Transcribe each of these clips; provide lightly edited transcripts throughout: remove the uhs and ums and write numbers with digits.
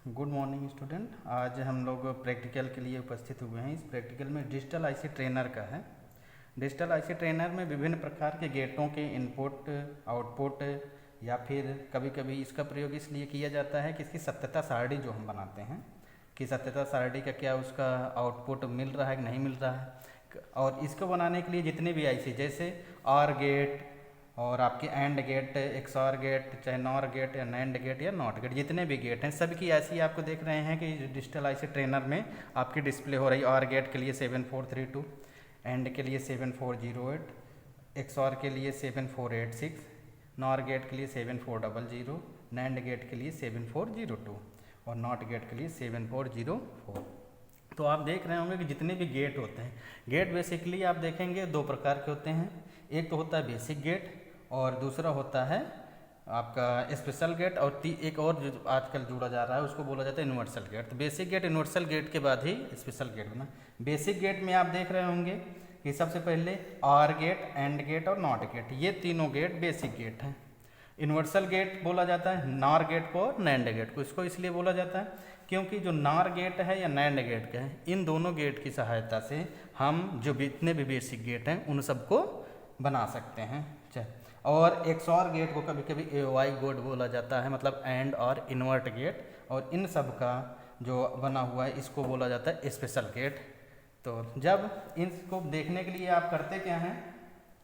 Good morning student. आज हम लोग प्रैक्टिकल के लिए उपस्थित हुए हैं। इस प्रैक्टिकल में डिजिटल आईसी ट्रेनर का है। डिजिटल आईसी ट्रेनर में विभिन्न प्रकार के गेटों के इनपुट आउटपुट या फिर कभी कभी इसका प्रयोग इसलिए किया जाता है कि इसकी सत्यता सारणी जो हम बनाते हैं कि सत्यता सारणी का क्या उसका आउटपुट मिल रहा है कि नहीं मिल रहा है। और इसको बनाने के लिए जितने भी आईसी जैसे आर गेट और आपके एंड गेट, एक्सऑर गेट, चाहे नॉर गेट या नैंड गेट या नॉट गेट, जितने भी गेट हैं सभी की ऐसी आपको देख रहे हैं कि डिजिटल आईसी ट्रेनर में आपकी डिस्प्ले हो रही है। आर गेट के लिए 7432, एंड के लिए 7408, एक्सऑर के लिए 7486, नॉर गेट के लिए 7400, नैंड गेट के लिए 7402 और नॉट गेट के लिए 7404। तो आप देख रहे होंगे कि जितने भी गेट होते हैं, गेट बेसिकली आप देखेंगे दो प्रकार के होते हैं। एक तो होता है बेसिक गेट और दूसरा होता है आपका स्पेशल गेट, और एक और जो आजकल जुड़ा जा रहा है उसको बोला जाता है यूनिवर्सल गेट। तो बेसिक गेट यूनिवर्सल गेट के बाद ही स्पेशल गेट बना। बेसिक गेट में आप देख रहे होंगे कि सबसे पहले आर गेट, एंड गेट और नॉट गेट, ये तीनों गेट बेसिक गेट हैं। यूनिवर्सल गेट बोला जाता है नॉर गेट को और नैंड गेट को। इसको इसलिए बोला जाता है क्योंकि जो नॉर गेट है या नैंड गेट का है, इन दोनों गेट की सहायता से हम जो जितने भी बेसिक गेट हैं उन सबको बना सकते हैं। और एक्सऑर गेट को कभी कभी एओआई गेट बोला जाता है, मतलब एंड और इन्वर्ट गेट, और इन सब का जो बना हुआ है इसको बोला जाता है स्पेशल गेट। तो जब इनको देखने के लिए आप करते क्या हैं,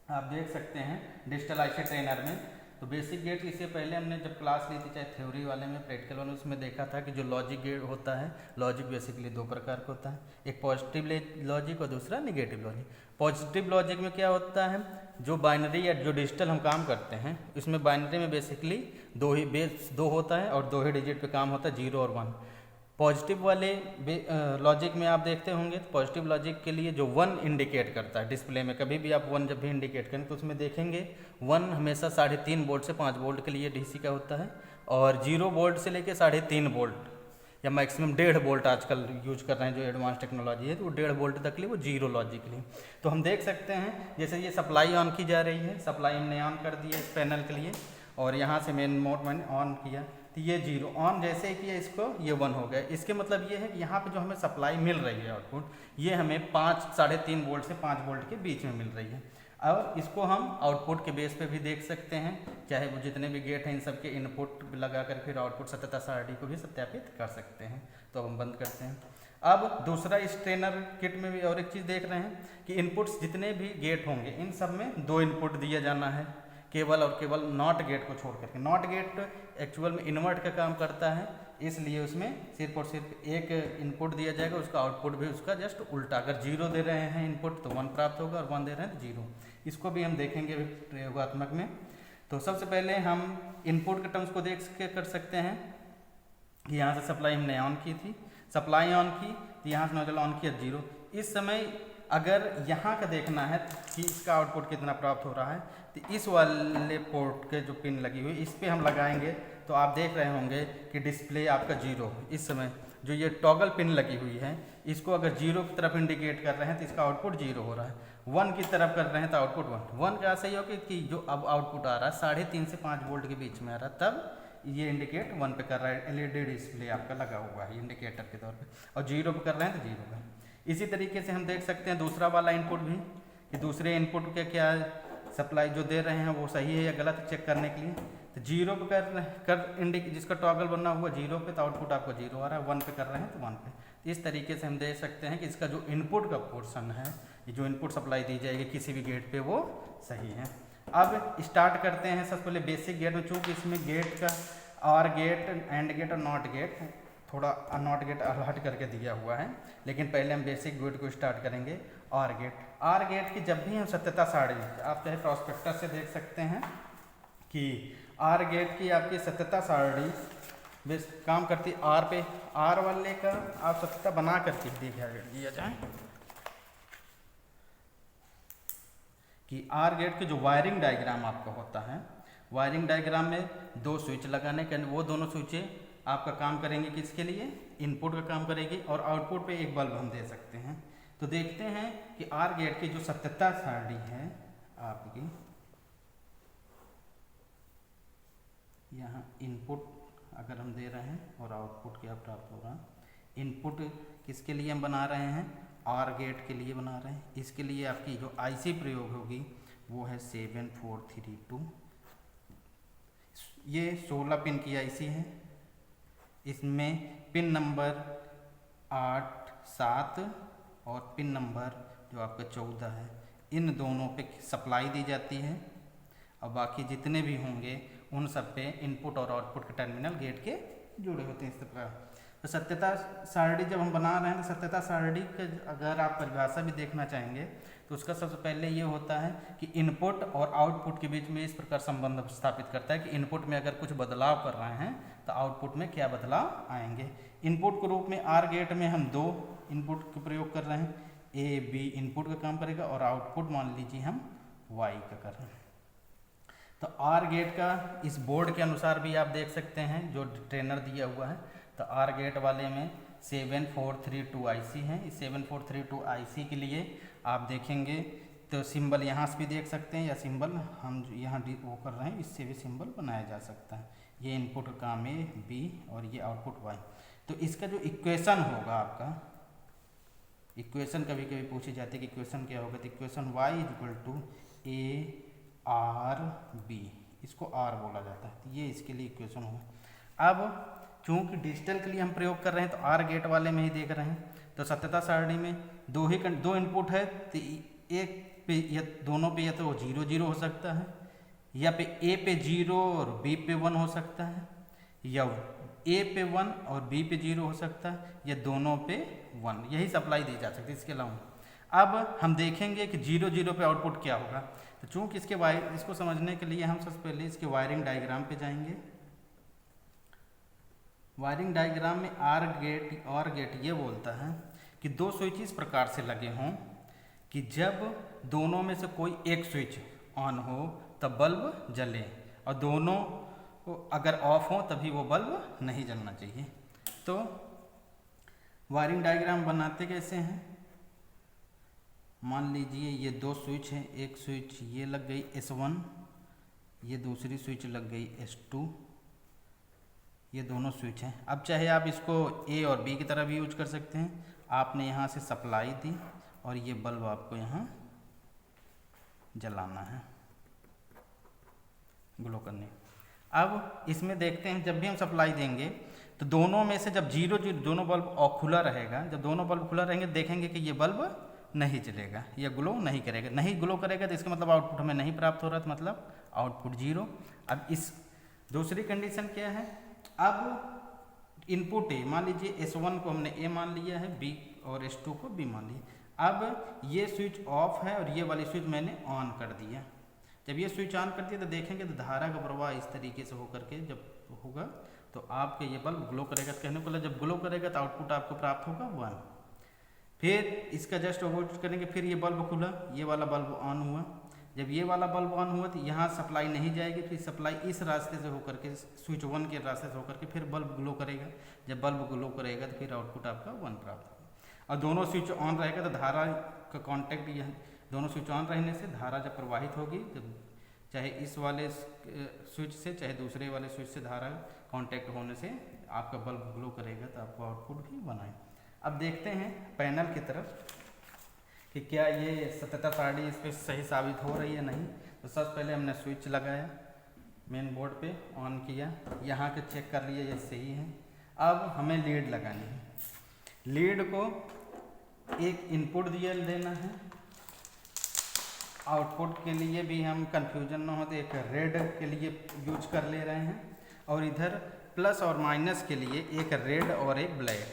आप देख सकते हैं डिजिटल आईसी ट्रेनर में। तो बेसिक गेट इससे पहले हमने जब क्लास ली थी, चाहे थ्योरी वाले में, प्रैक्टिकल वाले, उसमें देखा था कि जो लॉजिक गेट होता है, लॉजिक बेसिकली दो प्रकार का होता है, एक पॉजिटिव लॉजिक और दूसरा निगेटिव लॉजिक। पॉजिटिव लॉजिक में क्या होता है, जो बाइनरी या जो डिजिटल हम काम करते हैं इसमें बाइनरी में बेसिकली दो होता है और दो ही डिजिट पे काम होता है, 0 और 1। पॉजिटिव वाले लॉजिक में आप देखते होंगे तो पॉजिटिव लॉजिक के लिए जो 1 इंडिकेट करता है डिस्प्ले में, कभी भी आप 1 जब भी इंडिकेट करें तो उसमें देखेंगे 1 हमेशा 3.5 वोल्ट से 5 वोल्ट के लिए डीसी का होता है, और 0 वोल्ट से लेकर 3.5 वोल्ट या मैक्सिमम 1.5 वोल्ट आजकल यूज कर रहे हैं जो एडवांस टेक्नोलॉजी है, तो वो 1.5 वोल्ट तक के लिए वो 0 लॉजिक के लिए। तो हम देख सकते हैं जैसे ये सप्लाई ऑन की जा रही है, सप्लाई हमने ऑन कर दी है इस पैनल के लिए, और यहाँ से मेन मोड मैंने ऑन किया तो ये 0 ऑन जैसे ही किया इसको ये 1 हो गया। इसके मतलब ये है कि यहाँ पे जो हमें सप्लाई मिल रही है आउटपुट, ये हमें 3.5 वोल्ट से 5 वोल्ट के बीच में मिल रही है। और इसको हम आउटपुट के बेस पे भी देख सकते हैं, चाहे वो जितने भी गेट हैं इन सब के इनपुट लगा कर फिर आउटपुट सत्यता सारणी को भी सत्यापित कर सकते हैं। तो अब हम बंद करते हैं। अब दूसरा इस ट्रेनर किट में भी और एक चीज़ देख रहे हैं कि इनपुट्स जितने भी गेट होंगे इन सब में 2 इनपुट दिया जाना है, केवल और केवल नॉट गेट को छोड़ करके। नॉट गेट एक्चुअल में इन्वर्ट का काम करता है, इसलिए उसमें सिर्फ और सिर्फ एक इनपुट दिया जाएगा, उसका आउटपुट भी उसका जस्ट उल्टा। अगर 0 दे रहे हैं इनपुट तो 1 प्राप्त होगा, और 1 दे रहे हैं तो 0। इसको भी हम देखेंगे प्रयोगात्मक में। तो सबसे पहले हम इनपुट के टर्म्स को देख के कर सकते हैं कि यहाँ से सप्लाई हमने ऑन की थी, सप्लाई ऑन की तो यहाँ से नोजल ऑन किया 0। इस समय अगर यहाँ का देखना है कि इसका आउटपुट कितना प्राप्त हो रहा है, तो इस वाले पोर्ट के जो पिन लगी हुई इस पर हम लगाएंगे तो आप देख रहे होंगे कि डिस्प्ले आपका 0। इस समय जो ये टॉगल पिन लगी हुई है इसको अगर 0 की तरफ इंडिकेट कर रहे हैं तो इसका आउटपुट 0 हो रहा है, 1 की तरफ कर रहे हैं तो आउटपुट 1 का ऐसा ही हो कि जो अब आउटपुट आ रहा है 3.5 से 5 वोल्ट के बीच में आ रहा है, तब ये इंडिकेट 1 पे कर रहा है। एलईडी डिस्प्ले आपका लगा हुआ है इंडिकेटर के तौर पे, और 0 पे कर रहे हैं तो 0 है। इसी तरीके से हम देख सकते हैं दूसरा वाला इनपुट भी कि दूसरे इनपुट के क्या सप्लाई जो दे रहे हैं वो सही है या गलत चेक करने के लिए। तो 0 पे कर जिसका टॉगल बना हुआ 0 पे तो आउटपुट आपको 0 आ रहा है, 1 पे कर रहे हैं तो 1 पे। इस तरीके से हम देख सकते हैं कि इसका जो इनपुट का पोर्शन है, जो इनपुट सप्लाई दी जाएगी किसी भी गेट पे, वो सही है। अब स्टार्ट करते हैं सबसे पहले बेसिक गेट में। चूँकि इसमें गेट का आर गेट, एंड गेट और नॉट गेट, थोड़ा नॉट गेट हट करके दिया हुआ है, लेकिन पहले हम बेसिक गेट को स्टार्ट करेंगे। आर गेट, आर गेट की जब भी हम सत्यता सारणी, आप चाहे प्रॉस्पेक्टस से देख सकते हैं कि आर गेट की आपकी सत्यता सारणी बेस काम करती आर पे। आर वाले का आप सत्यता बना करके दिया जाए कि आर गेट की जो वायरिंग डायग्राम आपका होता है, वायरिंग डायग्राम में 2 स्विच लगाने के, वो दोनों स्विचें आपका काम करेंगे किसके लिए, इनपुट का काम करेगी, और आउटपुट पे एक बल्ब हम दे सकते हैं। तो देखते हैं कि आर गेट की जो सत्यता सारणी है आपकी, यहाँ इनपुट अगर हम दे रहे हैं और आउटपुट क्या प्राप्त हो रहा है। इनपुट किसके लिए हम बना रहे हैं, आर गेट के लिए बना रहे हैं। इसके लिए आपकी जो आईसी प्रयोग होगी वो है 7432। ये 16 पिन की आईसी है। इसमें पिन नंबर 8, 7 और पिन नंबर जो आपका 14 है, इन दोनों पे सप्लाई दी जाती है और बाकी जितने भी होंगे उन सब पे इनपुट और आउटपुट के टर्मिनल गेट के जुड़े होते हैं इस प्रकार। तो सत्यता सारणी जब हम बना रहे हैं तो सत्यता सारणी का अगर आप परिभाषा भी देखना चाहेंगे तो उसका सबसे पहले ये होता है कि इनपुट और आउटपुट के बीच में इस प्रकार संबंध स्थापित करता है कि इनपुट में अगर कुछ बदलाव कर रहे हैं तो आउटपुट में क्या बदलाव आएंगे। इनपुट के रूप में आर गेट में हम 2 इनपुट का प्रयोग कर रहे हैं, ए बी इनपुट का काम करेगा और आउटपुट मान लीजिए हम वाई का कर रहे हैं। तो आर गेट का इस बोर्ड के अनुसार भी आप देख सकते हैं जो ट्रेनर दिया हुआ है। तो आर गेट वाले में 7432 आईसी है। इस 7432 आईसी के लिए आप देखेंगे तो सिंबल यहाँ से भी देख सकते हैं या सिंबल हम यहाँ वो कर रहे हैं इससे भी सिंबल बनाया जा सकता है। ये इनपुट का काम ए बी और ये आउटपुट वाई। तो इसका जो इक्वेशन होगा आपका, इक्वेशन कभी कभी पूछी जाती है कि इक्वेशन क्या होगा, तो equation y equal to A R B, इसको आर बोला जाता है। तो ये इसके लिए इक्वेशन होगा। अब चूंकि डिजिटल के लिए हम प्रयोग कर रहे हैं तो आर गेट वाले में ही देख रहे हैं। तो सत्यता सारणी में दो इनपुट है तो एक पे या दोनों पे या तो 0 0 हो सकता है या पे ए पे 0 और बी पे 1 हो सकता है या ए पे 1 और बी पे 0 हो सकता है या दोनों पे 1, यही सप्लाई दी जा सकती है। इसके अलावा अब हम देखेंगे कि 0 0 पे आउटपुट क्या होगा। तो चूंकि इसको समझने के लिए हम सबसे पहले इसके वायरिंग डायग्राम पे जाएंगे। वायरिंग डायग्राम में आर गेट ये बोलता है कि 2 स्विच इस प्रकार से लगे हों कि जब दोनों में से कोई एक स्विच ऑन हो तब बल्ब जले और दोनों अगर ऑफ हो तभी वो बल्ब नहीं जलना चाहिए। तो वायरिंग डायग्राम बनाते कैसे हैं, मान लीजिए ये 2 स्विच हैं, एक स्विच ये लग गई S1, ये दूसरी स्विच लग गई S2, ये दोनों स्विच हैं। अब चाहे आप इसको A और B की तरह भी यूज कर सकते हैं। आपने यहाँ से सप्लाई दी और ये बल्ब आपको यहाँ जलाना है, ग्लो करने। अब इसमें देखते हैं जब भी हम सप्लाई देंगे तो दोनों में से जब 0 0 दोनों बल्ब खुला रहेगा, जब दोनों बल्ब खुला रहेंगे देखेंगे कि ये बल्ब नहीं चलेगा या ग्लो नहीं करेगा। नहीं ग्लो करेगा तो इसका मतलब आउटपुट हमें नहीं प्राप्त हो रहा, तो मतलब आउटपुट 0। अब इस दूसरी कंडीशन क्या है, अब इनपुट ए मान लीजिए S1 को हमने ए मान लिया है, B और S2 को B मान लिया। अब ये स्विच ऑफ है और ये वाली स्विच मैंने ऑन कर दिया। जब ये स्विच ऑन कर दिया तो देखेंगे तो धारा का प्रवाह इस तरीके से होकर के जब होगा तो आपके ये बल्ब ग्लो करेगा। कहने को जब ग्लो करेगा तो आउटपुट आपको प्राप्त होगा 1। फिर इसका जस्ट अपोजिट करेंगे, फिर ये बल्ब खुला, ये वाला बल्ब ऑन हुआ। जब ये वाला बल्ब ऑन हुआ तो यहाँ सप्लाई नहीं जाएगी, फिर सप्लाई इस रास्ते से होकर के स्विच 1 के रास्ते से होकर के फिर बल्ब ग्लो करेगा। जब बल्ब ग्लो करेगा तो फिर आउटपुट आपका 1 प्राप्त होगा। और दोनों स्विच ऑन रहेगा तो धारा का कॉन्टैक्ट, यह दोनों स्विच ऑन रहने से धारा जब प्रवाहित होगी, जब चाहे इस वाले स्विच से चाहे दूसरे वाले स्विच से धारा कॉन्टैक्ट होने से आपका बल्ब ग्लो करेगा तो आपको आउटपुट भी 1 आए। अब देखते हैं पैनल की तरफ कि क्या ये सत्यता सारणी इस पर सही साबित हो रही है नहीं। तो सबसे पहले हमने स्विच लगाया, मेन बोर्ड पे ऑन किया, यहाँ के चेक कर लिया ये सही है। अब हमें लीड लगानी है। लीड को एक इनपुट दिया देना है। आउटपुट के लिए भी हम कंफ्यूजन ना हो तो एक रेड के लिए यूज कर ले रहे हैं और इधर प्लस और माइनस के लिए एक रेड और एक ब्लैक।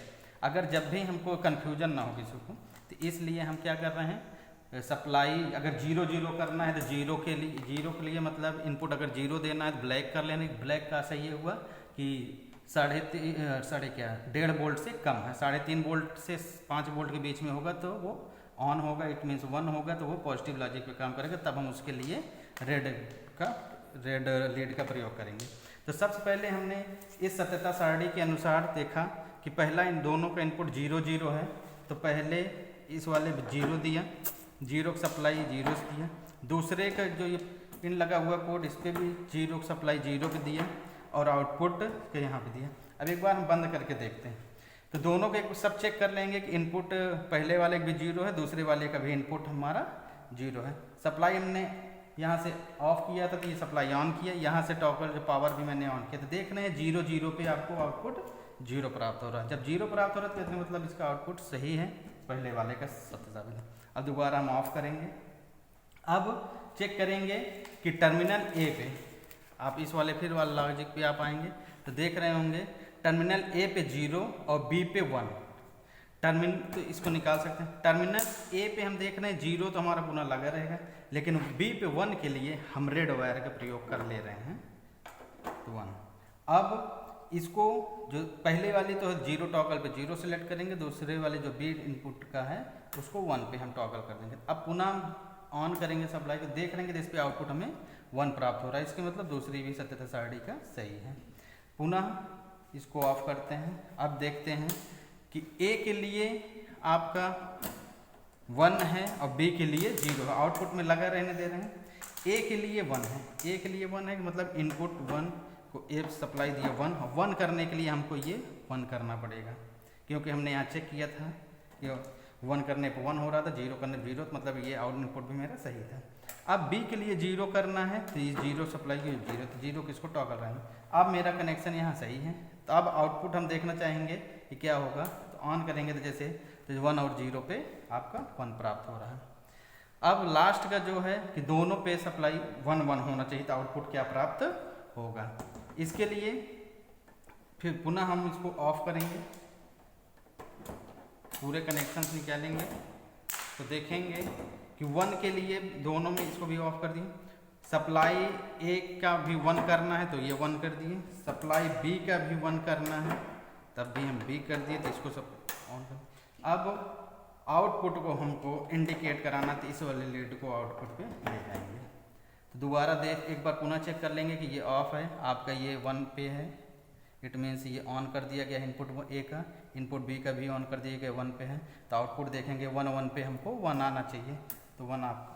अगर जब भी हमको कंफ्यूजन ना हो किसी को तो इसलिए हम क्या कर रहे हैं, सप्लाई अगर 0 0 करना है तो 0 के लिए मतलब इनपुट अगर 0 देना है तो ब्लैक कर लेना। ब्लैक का सही हुआ कि 1.5 वोल्ट से कम है, 3.5 वोल्ट से 5 वोल्ट के बीच में होगा तो वो ऑन होगा, इट मीन्स 1 होगा तो वो पॉजिटिव लॉजिक पे काम करेगा। तब हम उसके लिए रेड लीड का प्रयोग करेंगे। तो सबसे पहले हमने इस सत्यता सारणी के अनुसार देखा कि पहला इन दोनों का इनपुट 0 0 है, तो पहले इस वाले 0 दिया, 0 का सप्लाई 0 दिया। दूसरे का जो ये पिन लगा हुआ कोड इस पर भी 0 का सप्लाई 0 पे दिया। और आउटपुट के यहाँ पे दिया। अब एक बार हम बंद करके देखते हैं तो दोनों के सब चेक कर लेंगे कि इनपुट पहले वाले का भी 0 है, दूसरे वाले का भी इनपुट हमारा 0 है। सप्लाई हमने यहाँ से ऑफ किया था तो ये सप्लाई ऑन किया, यहाँ से टॉगल जो पावर भी मैंने ऑन किया, तो देख रहे हैं 0 0 पे आपको आउटपुट 0 प्राप्त हो रहा है। जब 0 प्राप्त हो रहा है तो मतलब इसका आउटपुट सही है, पहले वाले का सत्य साबित है। अब दोबारा हम ऑफ करेंगे। अब चेक करेंगे कि टर्मिनल ए पे, आप इस वाले फिर वाले लॉजिक पे आप आएंगे तो देख रहे होंगे टर्मिनल ए पे 0 और बी पे 1। टर्मिनल तो इसको निकाल सकते हैं। टर्मिनल ए पे हम देख रहे हैं 0 तो हमारा पुनः लगा रहेगा, लेकिन बी पे 1 के लिए हम रेड वायर का प्रयोग कर ले रहे हैं 1। अब इसको जो पहले वाली तो 0 टॉगल पे 0 सेलेक्ट करेंगे, दूसरे वाले जो बी इनपुट का है उसको 1 पे हम टॉगल कर देंगे। अब पुनः ऑन करेंगे सप्लाई को, देख रहे हैं कि इस पे आउटपुट हमें 1 प्राप्त हो रहा है, इसके मतलब दूसरी भी सत्यता सारणी का सही है। पुनः इसको ऑफ करते हैं। अब देखते हैं कि ए के लिए आपका 1 है और बी के लिए 0 है, आउटपुट में लगा रहने दे रहे हैं। ए के लिए 1 है, ए के लिए 1 है मतलब इनपुट 1 को ए सप्लाई दिया 1 करने के लिए हमको ये 1 करना पड़ेगा, क्योंकि हमने यहाँ चेक किया था कि 1 करने पर 1 हो रहा था, 0 करने पर 0, मतलब ये आउट इनपुट भी मेरा सही था। अब बी के लिए 0 करना है तो ये 0 सप्लाई की 0, तो 0 किसको टॉगल रहेंगे। अब मेरा कनेक्शन यहाँ सही है, तो अब आउटपुट हम देखना चाहेंगे कि क्या होगा, तो ऑन करेंगे तो जैसे तो 1 और 0 पे आपका 1 प्राप्त हो रहा है। अब लास्ट का जो है कि दोनों पे सप्लाई 1 1 होना चाहिए, तो आउटपुट क्या प्राप्त होगा। इसके लिए फिर पुनः हम इसको ऑफ करेंगे, पूरे कनेक्शंस निकालेंगे तो देखेंगे कि 1 के लिए दोनों में इसको भी ऑफ कर दिए। सप्लाई ए का भी 1 करना है तो ये 1 कर दिए, सप्लाई बी का भी 1 करना है तब भी हम बी कर दिए, तो इसको सब ऑन कर। अब आउटपुट को हमको इंडिकेट कराना, तो इस वाले लीड को आउटपुट पे ले जाएंगे। तो दोबारा एक बार पुनः चेक कर लेंगे कि ये ऑफ है, आपका ये 1 पे है, इट मीन्स ये ऑन कर दिया गया इनपुट ए का, इनपुट बी का भी ऑन कर दिया गया 1 पे है, तो आउटपुट देखेंगे 1 1 पे हमको 1 आना चाहिए, तो 1 आप